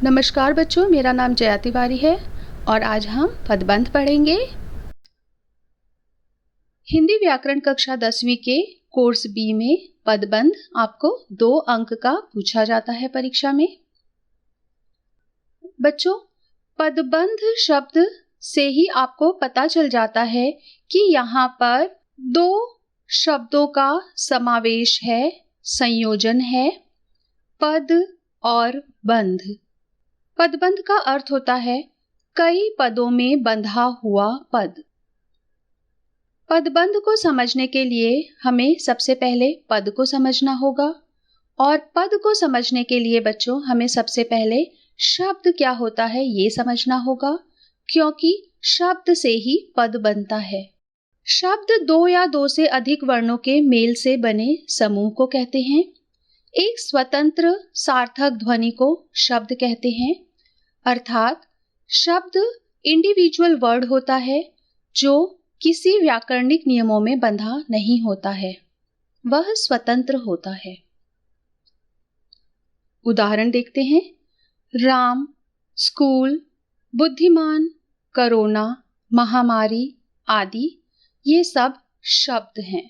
नमस्कार बच्चों, मेरा नाम जया तिवारी है और आज हम पदबंध पढ़ेंगे। हिंदी व्याकरण कक्षा 10वीं के कोर्स बी में पदबंध आपको 2 अंक का पूछा जाता है परीक्षा में। बच्चों, पदबंध शब्द से ही आपको पता चल जाता है कि यहाँ पर 2 शब्दों का समावेश है, संयोजन है, पद और बंध। पदबंध का अर्थ होता है कई पदों में बंधा हुआ पद। पदबंध को समझने के लिए हमें सबसे पहले पद को समझना होगा और पद को समझने के लिए बच्चों हमें सबसे पहले शब्द क्या होता है ये समझना होगा, क्योंकि शब्द से ही पद बनता है। शब्द 2 या 2 से अधिक वर्णों के मेल से बने समूह को कहते हैं। एक स्वतंत्र सार्थक ध्वनि को शब्द कहते हैं, अर्थात शब्द इंडिविजुअल वर्ड होता है जो किसी व्याकरणिक नियमों में बंधा नहीं होता है, वह स्वतंत्र होता है। उदाहरण देखते हैं। राम, स्कूल, बुद्धिमान, कोरोना, महामारी आदि ये सब शब्द हैं।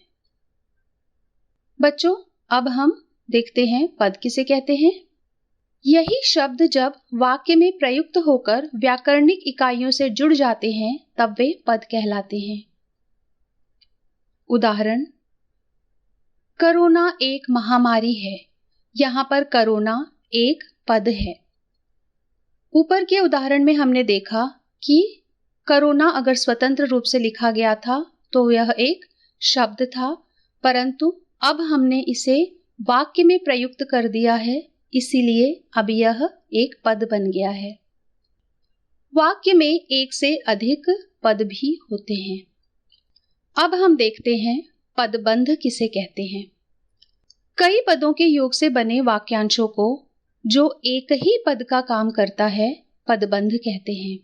बच्चों, अब हम देखते हैं पद किसे कहते हैं। यही शब्द जब वाक्य में प्रयुक्त होकर व्याकरणिक इकाइयों से जुड़ जाते हैं तब वे पद कहलाते हैं। उदाहरण, कोरोना एक महामारी है। यहाँ पर कोरोना एक पद है। ऊपर के उदाहरण में हमने देखा कि कोरोना अगर स्वतंत्र रूप से लिखा गया था तो यह एक शब्द था, परंतु अब हमने इसे वाक्य में प्रयुक्त कर दिया है, इसीलिए अब यह एक पद बन गया है। वाक्य में एक से अधिक पद भी होते हैं। अब हम देखते हैं पदबंध किसे कहते हैं। कई पदों के योग से बने वाक्यांशों को जो एक ही पद का काम करता है पदबंध कहते हैं।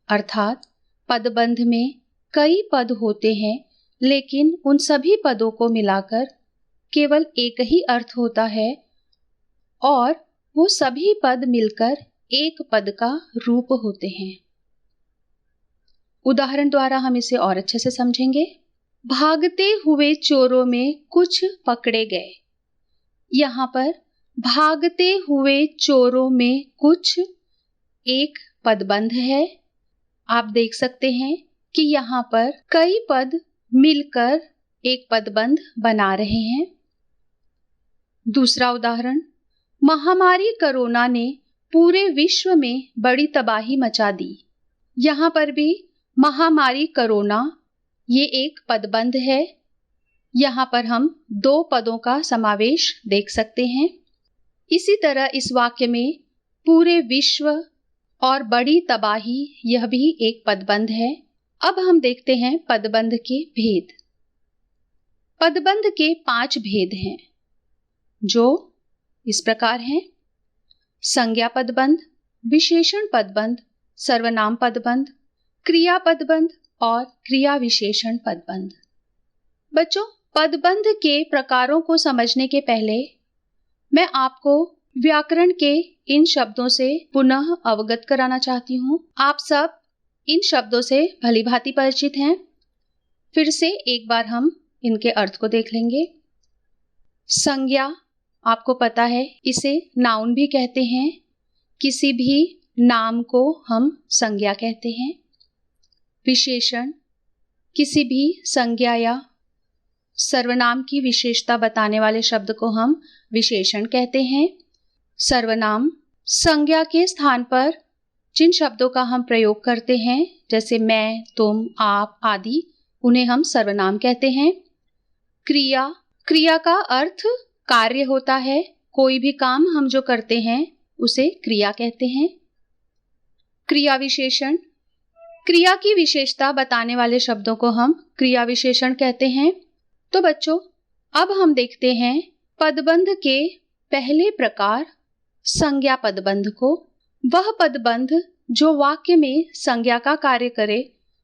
अर्थात पदबंध में कई पद होते हैं, लेकिन उन सभी पदों को मिलाकर केवल एक ही अर्थ होता है और वो सभी पद मिलकर एक पद का रूप होते हैं। उदाहरण द्वारा हम इसे और अच्छे से समझेंगे। भागते हुए चोरों में कुछ पकड़े गए। यहाँ पर भागते हुए चोरों में कुछ एक पदबंध है। आप देख सकते हैं कि यहाँ पर कई पद मिलकर एक पदबंध बना रहे हैं। दूसरा उदाहरण, महामारी कोरोना ने पूरे विश्व में बड़ी तबाही मचा दी। यहाँ पर भी महामारी कोरोना ये एक पदबंध है। यहाँ पर हम 2 पदों का समावेश देख सकते हैं। इसी तरह इस वाक्य में पूरे विश्व और बड़ी तबाही यह भी एक पदबंध है। अब हम देखते हैं पदबंध के भेद। पदबंध के 5 भेद हैं जो इस प्रकार हैं। संज्ञा पदबंध, विशेषण पदबंध, सर्वनाम पदबंध, क्रिया पदबंध और क्रिया विशेषण पदबंध। बच्चों, पदबंध के प्रकारों को समझने के पहले मैं आपको व्याकरण के इन शब्दों से पुनः अवगत कराना चाहती हूँ। आप सब इन शब्दों से भलीभांति परिचित हैं। फिर से एक बार हम इनके अर्थ को देख लेंगे। संज्ञा, आपको पता है इसे नाउन भी कहते हैं। किसी भी नाम को हम संज्ञा कहते हैं। विशेषण, किसी भी संज्ञा या सर्वनाम की विशेषता बताने वाले शब्द को हम विशेषण कहते हैं। सर्वनाम, संज्ञा के स्थान पर जिन शब्दों का हम प्रयोग करते हैं जैसे मैं, तुम, आप आदि, उन्हें हम सर्वनाम कहते हैं। क्रिया, क्रिया का अर्थ कार्य होता है। कोई भी काम हम जो करते हैं उसे क्रिया कहते हैं। क्रिया विशेषण, क्रिया की विशेषता बताने वाले शब्दों को हम क्रिया विशेषण कहते हैं। तो बच्चों, अब हम देखते हैं पदबंध के पहले प्रकार संज्ञा पदबंध को। वह पदबंध जो वाक्य में संज्ञा का कार्य करे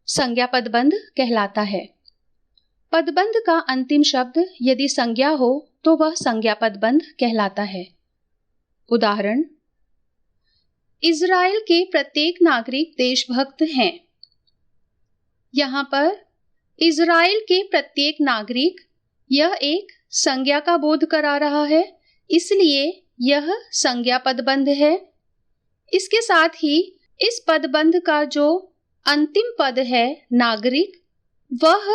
संज्ञा पदबंध कहलाता है। पदबंध का अंतिम शब्द यदि संज्ञा हो तो वह संज्ञा पदबंध कहलाता है। उदाहरण, इज़राइल के प्रत्येक नागरिक देशभक्त हैं। यहाँ पर इज़राइल के प्रत्येक नागरिक, यह एक संज्ञा का बोध करा रहा है, इसलिए यह संज्ञा पदबंध है। इसके साथ ही इस पदबंध का जो अंतिम पद है नागरिक, वह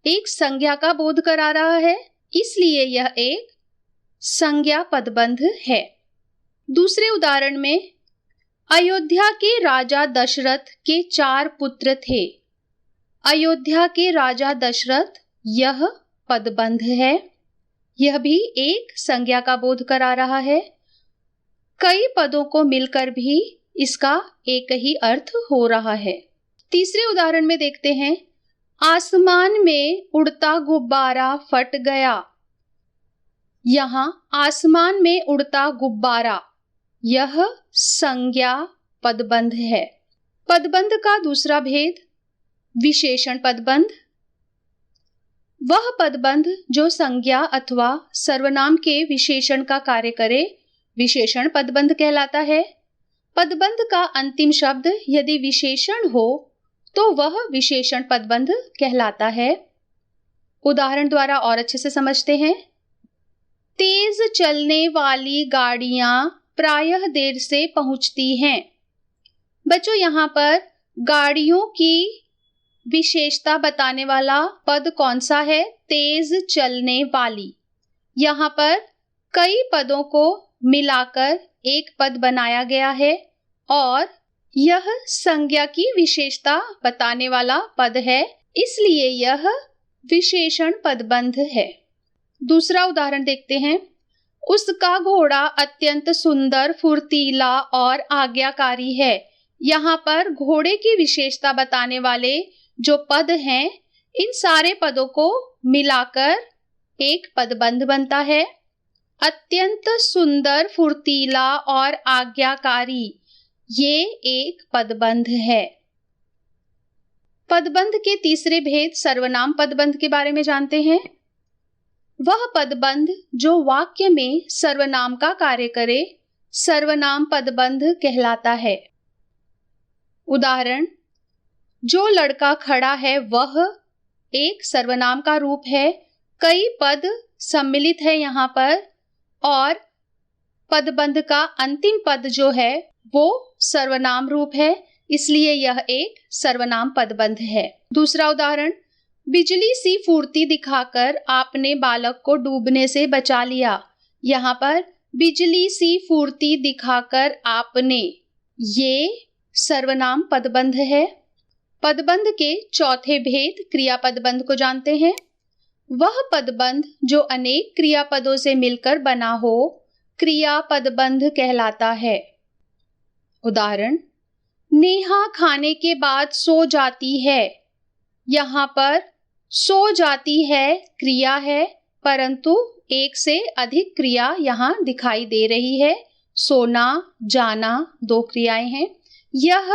एक संज्ञा का बोध करा रहा है, इसलिए यह एक संज्ञा पदबंध है। दूसरे उदाहरण में अयोध्या के राजा दशरथ के 4 पुत्र थे। अयोध्या के राजा दशरथ, यह पदबंध है। यह भी एक संज्ञा का बोध करा रहा है। कई पदों को मिलकर भी इसका एक ही अर्थ हो रहा है। तीसरे उदाहरण में देखते हैं, आसमान में उड़ता गुब्बारा फट गया। यहाँ आसमान में उड़ता गुब्बारा, यह संज्ञा पदबंध है। पदबंध का दूसरा भेद विशेषण पदबंध। वह पदबंध जो संज्ञा अथवा सर्वनाम के विशेषण का कार्य करे, विशेषण पदबंध कहलाता है। पदबंध का अंतिम शब्द यदि विशेषण हो तो वह विशेषण पदबंध कहलाता है। उदाहरण द्वारा और अच्छे से समझते हैं। तेज चलने वाली गाड़ियां प्रायः देर से पहुंचती हैं। बच्चों, यहाँ पर गाड़ियों की विशेषता बताने वाला पद कौन सा है? तेज चलने वाली। यहाँ पर कई पदों को मिलाकर एक पद बनाया गया है और यह संज्ञा की विशेषता बताने वाला पद है, इसलिए यह विशेषण पदबंध है। दूसरा उदाहरण देखते हैं। उसका घोड़ा अत्यंत सुंदर, फुर्तीला और आज्ञाकारी है। यहाँ पर घोड़े की विशेषता बताने वाले जो पद हैं, इन सारे पदों को मिलाकर एक पदबंध बनता है। अत्यंत सुंदर, फुर्तीला और आज्ञाकारी, ये एक पदबंध है। पदबंध के तीसरे भेद सर्वनाम पदबंध के बारे में जानते हैं। वह पदबंध जो वाक्य में सर्वनाम का कार्य करे, सर्वनाम पदबंध कहलाता है। उदाहरण, जो लड़का खड़ा है वह एक सर्वनाम का रूप है। कई पद सम्मिलित है यहाँ पर और पदबंध का अंतिम पद जो है वो सर्वनाम रूप है, इसलिए यह एक सर्वनाम पदबंध है। दूसरा उदाहरण, बिजली सी फुर्ती दिखाकर आपने बालक को डूबने से बचा लिया। यहाँ पर बिजली सी फुर्ती दिखाकर आपने, ये सर्वनाम पदबंध है। पदबंध के चौथे भेद क्रियापदबंध को जानते हैं। वह पदबंध जो अनेक क्रियापदों से मिलकर बना हो, क्रियापदबंध कहलाता है। उदाहरण, नेहा खाने के बाद सो जाती है। यहाँ पर सो जाती है क्रिया है, परंतु एक से अधिक क्रिया यहाँ दिखाई दे रही है। सोना, जाना 2 क्रियाएं हैं। यह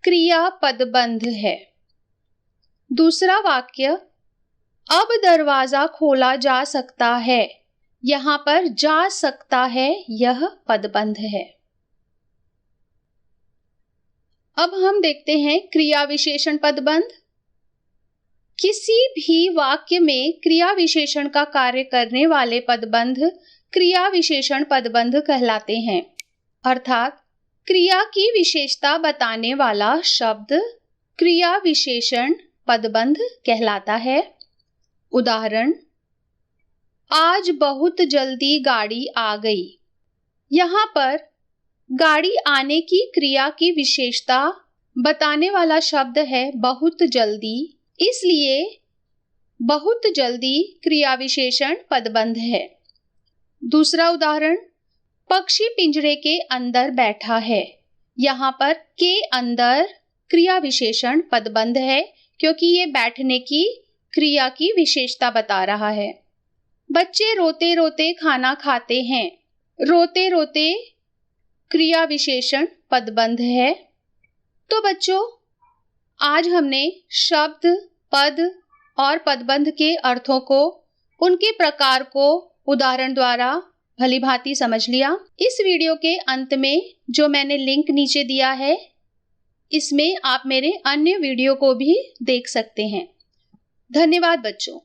क्रिया पदबंध है। दूसरा वाक्य, अब दरवाजा खोला जा सकता है। यहाँ पर जा सकता है, यह पदबंध है। अब हम देखते हैं क्रिया विशेषण पदबंध। किसी भी वाक्य में क्रिया विशेषण का कार्य करने वाले पदबंध क्रिया विशेषण पदबंध कहलाते हैं। अर्थात क्रिया की विशेषता बताने वाला शब्द क्रिया विशेषण पदबंध कहलाता है। उदाहरण, आज बहुत जल्दी गाड़ी आ गई। यहाँ पर गाड़ी आने की क्रिया की विशेषता बताने वाला शब्द है बहुत जल्दी, इसलिए बहुत जल्दी क्रिया विशेषण पदबंध है। दूसरा उदाहरण, पक्षी पिंजरे के अंदर बैठा है। यहाँ पर के अंदर क्रिया विशेषण पदबंध है, क्योंकि ये बैठने की क्रिया की विशेषता बता रहा है। बच्चे रोते रोते खाना खाते हैं। रोते रोते क्रिया विशेषण पदबंध है। तो बच्चों, आज हमने शब्द, पद और पदबंध के अर्थों को, उनके प्रकार को उदाहरण द्वारा भली भांति समझ लिया। इस वीडियो के अंत में जो मैंने लिंक नीचे दिया है, इसमें आप मेरे अन्य वीडियो को भी देख सकते हैं। धन्यवाद बच्चों।